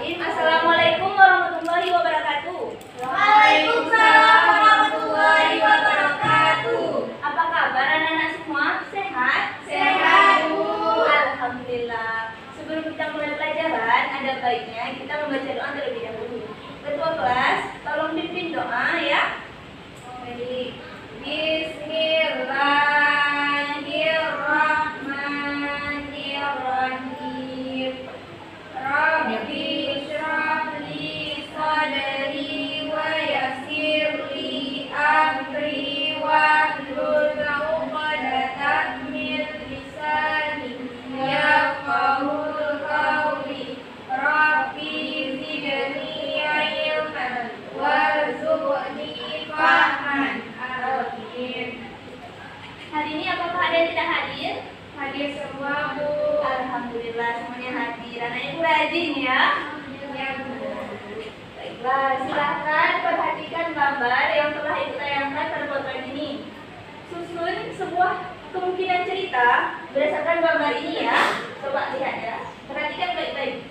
Assalamualaikum warahmatullahi wabarakatuh. Waalaikumsalam warahmatullahi wabarakatuh. Apa kabar anak-anak semua? Sehat? Sehat, Bu. Alhamdulillah. Sebelum kita mulai pelajaran, ada baiknya kita membaca doa terlebih dahulu. Ketua kelas, tolong pimpin doa ya. Baik. Bismillahirrahmanirrahim. Rabbi shrah li sadri wa yassir li amri wahlul 'uqdatam min lisani yafqahul qawli. Rabbi zidni ilman warzuqni fahman. Amin. Hari ini apakah ada yang tidak hadir? Hadir semua, Bu. Alhamdulillah semuanya hadir. Anak ibu rajin ya. Ya, Bu. Baiklah, silahkan perhatikan gambar yang telah ibu tayangkan pada foto ini. Susun sebuah kemungkinan cerita berdasarkan gambar ini ya. Coba lihat ya. Perhatikan baik-baik.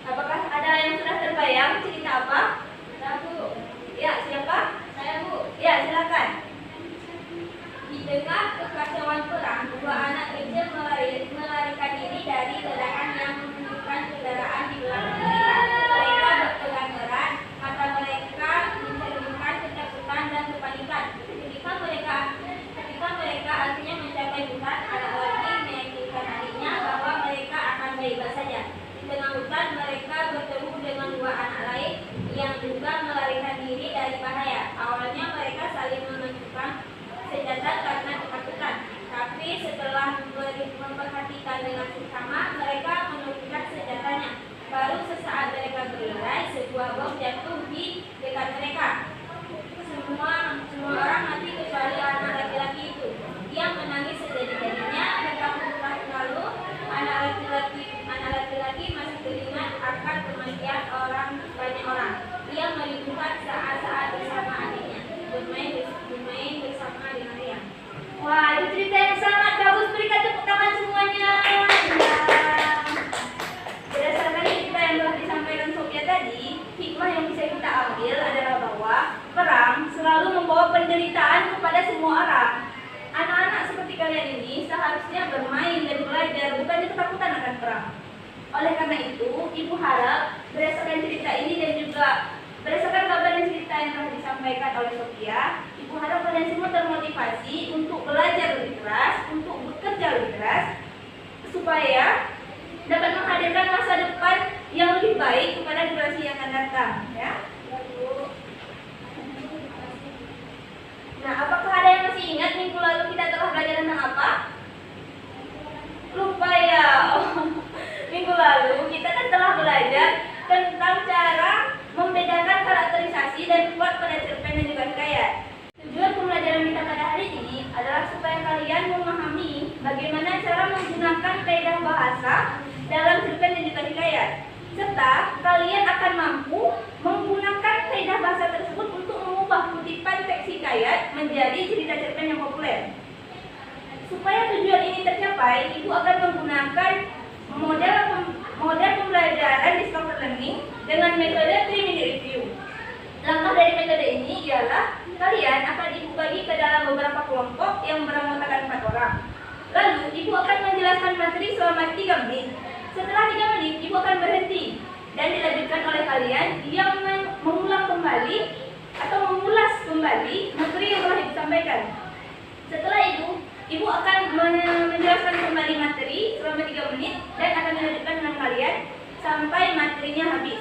Apakah ada yang sudah terbayang cerita apa? Ya, Bu. Ya, siapa? Saya, Bu. Ya, silakan. Di tengah kekacauan perang, dua anak kecil melarikan diri dari ledakan yang menunjukkan kendaraan di belakang mereka. Mereka berpegang erat, mata mereka mencerminkan ketakutan dan kepanikan. Ketika mereka akhirnya mencapai hutan, anak lagi meyakinkan adiknya bahwa mereka akan baik-baik saja. Di tengah hutan, mereka bertemu dengan dua anak lain yang juga melarikan diri dari bahaya. Awalnya mereka saling menunjukkan senjata karena ketakutan, tapi setelah memperhatikan dengan seksama, mereka menurunkan senjatanya. Baru sesaat mereka berlari, sebuah bom jatuh di dekat mereka. Semua orang mati kecuali anak laki-laki itu. Dia menangis sejadi-jadinya. Lalu anak laki-laki masih teringat akan kematian banyak orang. Dia merindukan saat-saat bersama adiknya, bermain bersama dengan riang. Wah, itu cerita yang sangat bagus. Berikan tepuk tangan semuanya. Ya. Berdasarkan cerita yang telah disampaikan Sophia tadi, hikmah yang bisa kita ambil adalah bahwa perang selalu membawa penderitaan kepada semua orang. Anak-anak seperti kalian ini seharusnya bermain dan belajar, bukannya ketakutan akan perang. Oleh karena itu, Ibu harap berdasarkan cerita ini dan juga berdasarkan gambar dan cerita yang telah disampaikan oleh Sophia, Ibu harap kalian semua termotivasi untuk belajar lebih keras, untuk bekerja lebih keras, supaya dapat menghadirkan masa depan yang lebih baik kepada generasi yang akan datang. Ya. Nah, apakah ada yang masih ingat minggu lalu kita telah belajar tentang apa? Lupa ya. Minggu lalu kita kan telah belajar tentang cara membedakan karakterisasi dan kuat pada cerpen dan juga hikayat. Tujuan pembelajaran kita pada hari ini adalah supaya kalian memahami bagaimana cara menggunakan kaidah bahasa dalam cerpen dan juga hikayat, serta kalian akan mampu menggunakan kaidah bahasa tersebut untuk mengubah kutipan teks hikayat menjadi cerita cerpen yang populer. Supaya tujuan ini tercapai, Ibu akan menggunakan model pembelajaran Discover Learning dengan metode 3-minute review. Langkah dari metode ini ialah kalian akan Ibu bagi ke dalam beberapa kelompok yang beranggotakan 4 orang. Lalu Ibu akan menjelaskan materi selama 3 menit. Setelah 3 menit, Ibu akan berhenti dan dilanjutkan oleh kalian yang mengulang kembali atau mengulas kembali materi yang telah Ibu sampaikan. Setelah itu, Ibu akan menjelaskan kembali materi selama 3 menit dan akan dilanjutkan dengan kalian sampai materinya habis.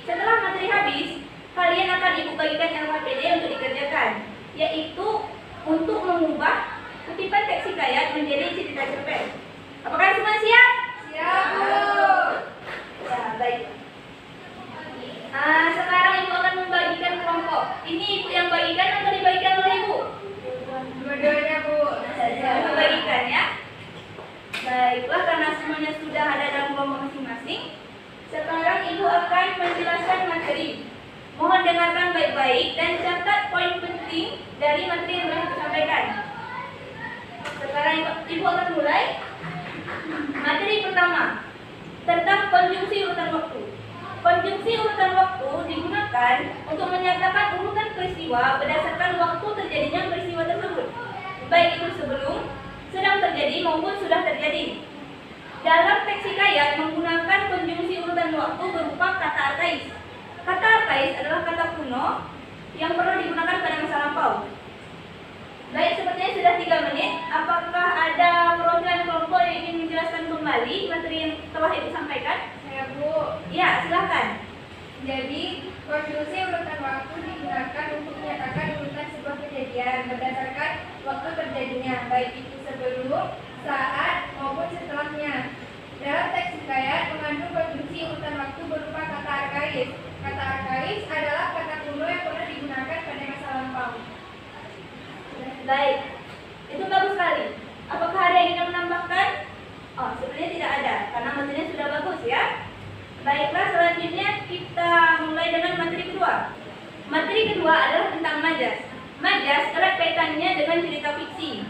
Setelah materi habis, kalian akan Ibu bagikan LKPD untuk dikerjakan, yaitu untuk mengubah kutipan teks hikayat menjadi cerita cerpen. Apakah semua siap? Siap, Bu. Ya, baik. Sekarang Ibu akan membagikan kelompok. Ini Ibu yang bagikan atau dibagikan oleh Ibu? Dua-duanya, Bu. Membagikan ya. Baiklah, karena semuanya sudah ada dalam kelompok masing-masing, sekarang Ibu akan menjelaskan materi. Mohon Mohon dengarkan baik-baik dan catat poin penting dari materi yang telah disampaikan. Sekarang Ibu akan mulai. Materi pertama tentang konjungsi urutan waktu. Konjungsi urutan waktu digunakan untuk menyatakan urutan peristiwa berdasarkan waktu terjadinya peristiwa tersebut, baik itu sebelum, sedang terjadi maupun sudah terjadi. Dalam teks hikayat menggunakan konjungsi urutan waktu berupa kata arkais. Kata arkais adalah kata kuno yang perlu digunakan pada masa lampau. Baik, sepertinya sudah 3 menit. Apakah ada perwakilan kelompok yang ingin menjelaskan kembali materi yang telah Ibu sampaikan? Ya Bu, Ya, silakan. jadi konjungsi urutan waktu digunakan untuk menyatakan urutan sebuah kejadian berdasarkan waktu terjadinya, baik itu sebelum, saat, maupun setelahnya. Dalam teks hikayat mengandung konjungsi urutan waktu berupa kata arkais. Kata arkais adalah kata kuno yang pernah digunakan pada masa lampau. Baik, itu bagus sekali. Apakah ada yang ingin menambahkan? Oh, sebenarnya tidak ada, karena materinya sudah bagus ya. Baiklah, selanjutnya kita mulai dengan materi kedua. Materi kedua adalah tentang majas. Majas erat kaitannya dengan cerita fiksi.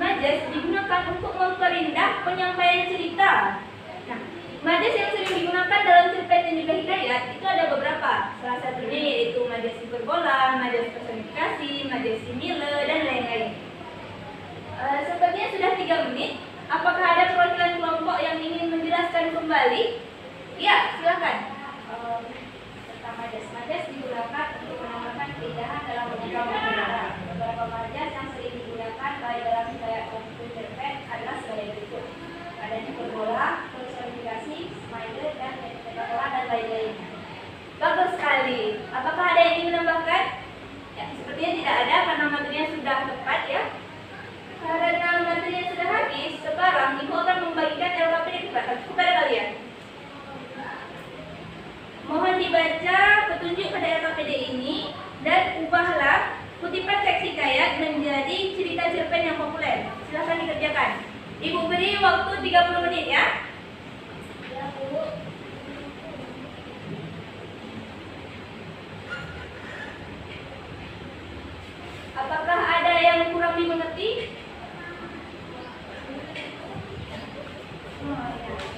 Majas digunakan untuk memperindah penyampaian cerita. Nah, majas yang sering digunakan dalam cerpen dan juga hikayat itu ada beberapa. Salah satunya yaitu majas hiperbola, majas personifikasi, majas simile, dan lain-lain. Sepertinya sudah 3 menit. Apakah ada perwakilan kelompok yang ingin menjelaskan kembali? Ya, silakan. Tentang majas digunakan untuk menambahkan keindahan dalam menyampaikan cerita. Beberapa majas yang sering digunakan baik dalam hikayat maupun cerpen adalah sebagai berikut. Ada hiperbola, personifikasi, smile, dan metafola dan lain-lainnya. Bagus sekali. Apakah ada yang ingin menambahkan? Ya, sepertinya tidak ada karena materinya sudah tepat ya. Karena materinya sudah habis, sekarang Ibu akan membagikan LKPD kepada kalian. Mohon dibaca petunjuk pada LKPD ini dan ubahlah kutipan teks hikayat menjadi cerita cerpen yang populer. Silakan dikerjakan. Ibu beri waktu 30 menit ya. Ya Bu. Apakah ada yang kurang dimengerti?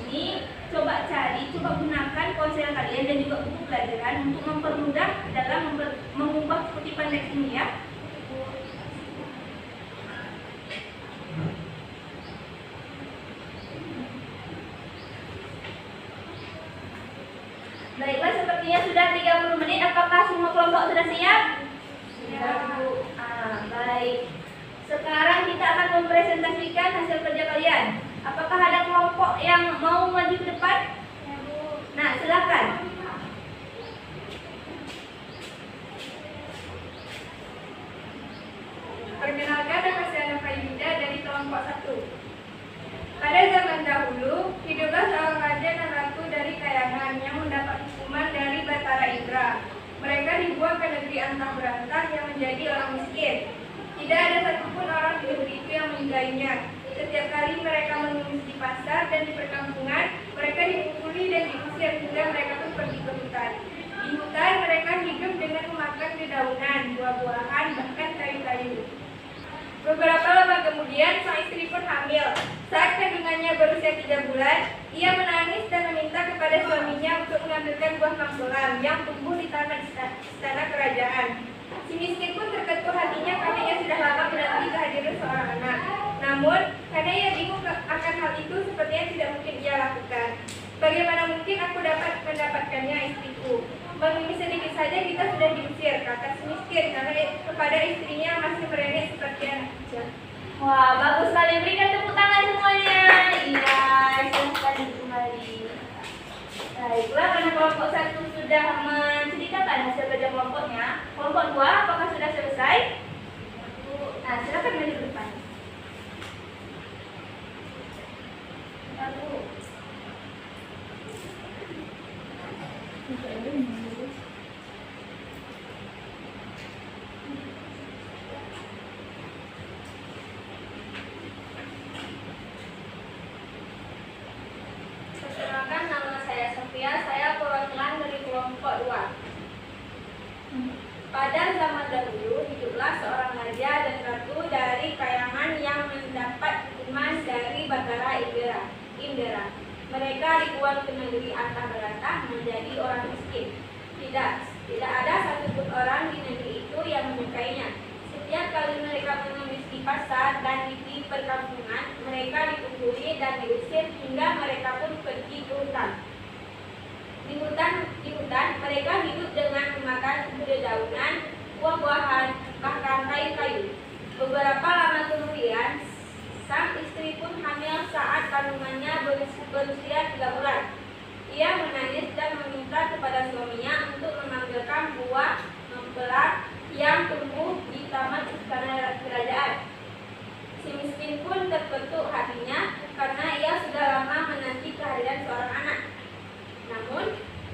Ini coba cari, coba gunakan ponsel kalian dan juga buku pelajaran untuk mempermudah dalam mengubah kutipan teks ini ya. Baiklah, sepertinya sudah 30 menit. Apakah semua kelompok sudah siap? Ya Bu. Baik. Sekarang kita akan mempresentasikan hasil kerja kalian. Apakah ada kelompok yang mau maju ke depan? Ya Bu. Nah, silakan. Perkenalkan, nama saya Nova Yuda dari kelompok 1. Pada zaman dahulu, hiduplah seorang raja dan ratu dari kayangan yang mendapat hukuman dari Batara Indra. Mereka dibuang ke negeri antah berantah yang menjadi orang miskin. Tidak ada satupun orang di negeri itu yang menyukainya. Setiap kali mereka mengemis di pasar dan di perkampungan, mereka dipukuli dan diusir hingga mereka pun pergi ke hutan. Di hutan mereka hidup dengan memakan dedaunan, buah-buahan, bahkan kayu-kayu. Beberapa lama kemudian, sang istri pun hamil. Saat kandungannya berusia 3 bulan, ia menangis dan meminta kepada suaminya untuk mengambilkan buah mangkolam yang tumbuh di taman istana kerajaan. Si miskin pun terketuk hatinya karena ia sudah lama menanti kehadiran seorang anak. Namun, karena ia bingung akan hal itu, sepertinya tidak mungkin ia lakukan. Bagaimana mungkin aku dapat mendapatkannya, istriku? Mengemis sedikit saja kita sudah diusir, kata si miskin, karena kepada istrinya masih merengek seperti anak kecil. Wah, bagus sekali. Berikan tepuk tangan semuanya. Iya, silahkan kembali. Baiklah, karena kelompok 1 sudah menceritakan hasil kerja kelompoknya. Kelompok 2, apakah sudah selesai? Nah, silakan maju ke depan. Perkenalkan, nama saya Sofia, saya perwakilan dari kelompok 2. Pada zaman dahulu hiduplah seorang raja dan ratu dari kayangan yang mendapat hukuman dari Batara Indra. Mereka dibuang ke negeri antah berantah menjadi orang miskin. Tidak ada satupun orang di negeri itu yang menyukainya. Setiap kali mereka mengemis di pasar dan di perkampungan, mereka dipukuli dan diusir hingga mereka pun pergi ke hutan. Di hutan mereka hidup dengan memakan dedaunan, buah-buahan, bahkan kayu-kayu. Beberapa lama kemudian, sang istri pun hamil saat kandungannya berusia 3 bulan. Ia menangis dan meminta kepada suaminya untuk mengambilkan buah mempelai yang tumbuh di taman istana kerajaan. Si miskin pun terketuk hatinya karena ia sudah lama menanti kehadiran seorang anak. Namun,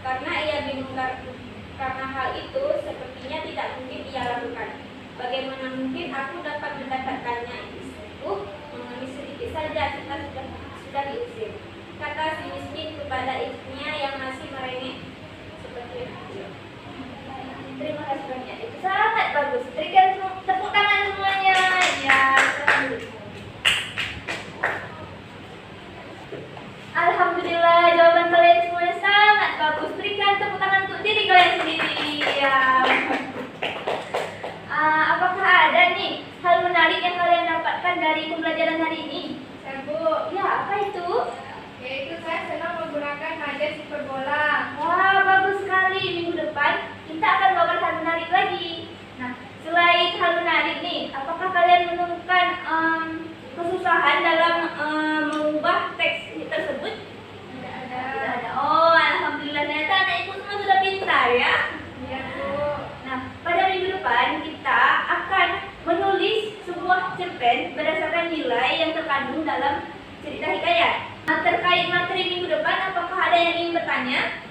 karena ia bingung karena hal itu sepertinya tidak mungkin ia lakukan. Bagaimana mungkin aku dapat mendapatkannya? Istriku mengemis sedikit saja, kita sudah diusir, kata si miskin kepada istrinya yang masih merengek seperti itu. Terima kasih banyak. Itu sangat bagus. Berikan tepuk tangan semuanya. Ya, alhamdulillah, jawaban kalian semuanya sangat bagus. Berikan tepuk tangan untuk diri kalian sendiri. Ya. Apakah ada nih hal menarik yang kalian dapatkan dari pembelajaran hari ini? Bu, Ya, apa itu? yaitu saya senang menggunakan nada hiperbola. Wah, bagus sekali. Minggu depan kita akan bawakan hal menarik lagi. Nah, selain hal menarik nih, apakah kalian menemukan kesusahan dalam mengubah teks tersebut? Tidak Tidak ada. Oh, alhamdulillah, ternyata anak ibu semua sudah pintar ya. Iya, Bu. Nah, pada minggu depan kita akan menulis sebuah cerpen berdasarkan nilai yang terkandung dalam cerita hikayat. Nah, terkait materi minggu depan, apakah ada yang ingin bertanya?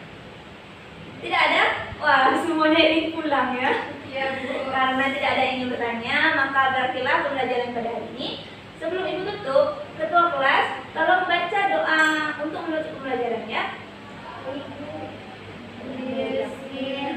Tidak ada? Wah, semuanya ingin pulang ya. Iya, Bu. Karena tidak ada yang ingin bertanya, maka berakhirlah pembelajaran pada hari ini. Sebelum ibu tutup, ketua kelas tolong baca doa untuk menutup pembelajaran ya. Bismillah.